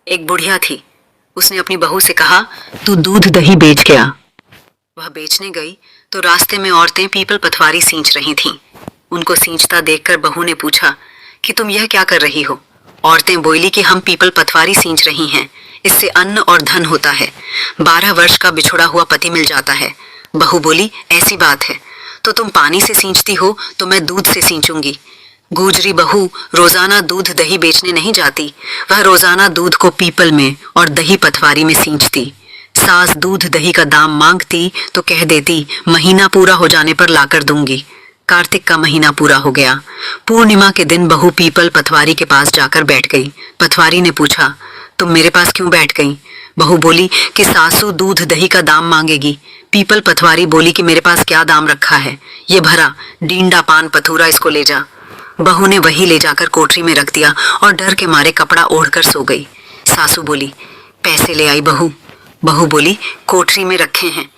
एक बुढ़िया थी। उसने अपनी बहू से कहा, तू दूध दही बेच के आ। वह बेचने गई तो रास्ते में औरतें पीपल पथवारी सींच रही थीं। उनको सींचता देखकर बहू ने पूछा कि तुम यह क्या कर रही हो? औरतें बोली कि हम पीपल पथवारी सींच रही हैं, इससे अन्न और धन होता है, 12 वर्ष का बिछुड़ा हुआ पति मिल जाता है। बहू बोली, ऐसी बात है तो तुम पानी से सींचती हो तो मैं दूध से सींचूंगी। गुजरी बहू रोजाना दूध दही बेचने नहीं जाती, वह रोजाना दूध को पीपल में और दही पथवारी में सींचती। सास दूध दही का दाम मांगती तो कह देती, महीना पूरा हो जाने पर लाकर दूंगी। कार्तिक का महीना पूरा हो गया। पूर्णिमा के दिन बहू पीपल पथवारी के पास जाकर बैठ गई। पथवारी ने पूछा, तुम मेरे पास क्यों बैठ गई? बहू बोली कि सासू दूध दही का दाम मांगेगी। पीपल पथवारी बोली कि मेरे पास क्या दाम रखा है, ये भरा डींडा पान पथूरा, इसको ले जा। बहू ने वही ले जाकर कोठरी में रख दिया और डर के मारे कपड़ा ओढ़कर सो गई। सासू बोली, पैसे ले आई बहू? बहू बोली, कोठरी में रखे हैं।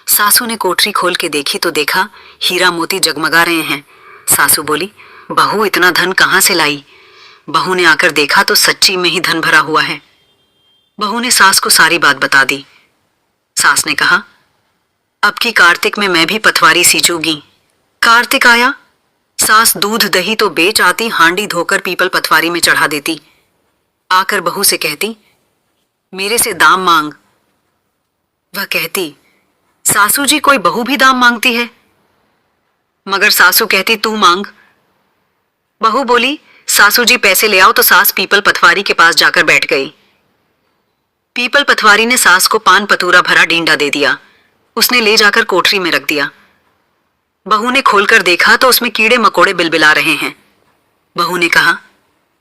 सासू ने कोठरी खोल के देखी तो देखा हीरा मोती जगमगा रहे हैं। सासू बोली, बहू इतना धन कहाँ से लाई? बहू ने आकर देखा तो सच्ची में ही धन भरा हुआ है। बहू ने सास को सारी बात बता दी। सास ने कहा, अब की कार्तिक में मैं भी पथवारी सींचूंगी। कार्तिक आया, सास दूध दही तो बेच आती, हांडी धोकर पीपल पथवारी में चढ़ा देती। आकर बहू से कहती, मेरे से दाम मांग। वह कहती, सासू जी कोई बहू भी दाम मांगती है? मगर सासू कहती, तू मांग। बहू बोली, सासू जी पैसे ले आओ तो सास पीपल पथवारी के पास जाकर बैठ गई। पीपल पथवारी ने सास को पान पतूरा भरा डींडा दे दिया। उसने ले जाकर कोठरी में रख दिया। बहू ने खोलकर देखा तो उसमें कीड़े मकोड़े बिलबिला रहे हैं। बहू ने कहा,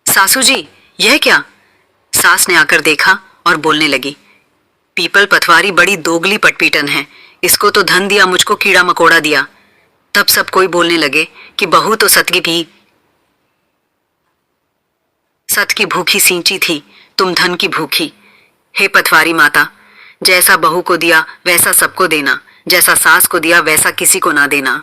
सासू जी यह क्या? सास ने आकर देखा और बोलने लगी, पीपल पथवारी बड़ी दोगली पटपीटन है, इसको तो धन दिया, मुझको कीड़ा मकोड़ा दिया। तब सब कोई बोलने लगे कि बहू तो सत की भूखी सींची थी, तुम धन की भूखी। हे पथवारी माता, जैसा बहू को दिया वैसा सबको देना, जैसा सास को दिया वैसा किसी को ना देना।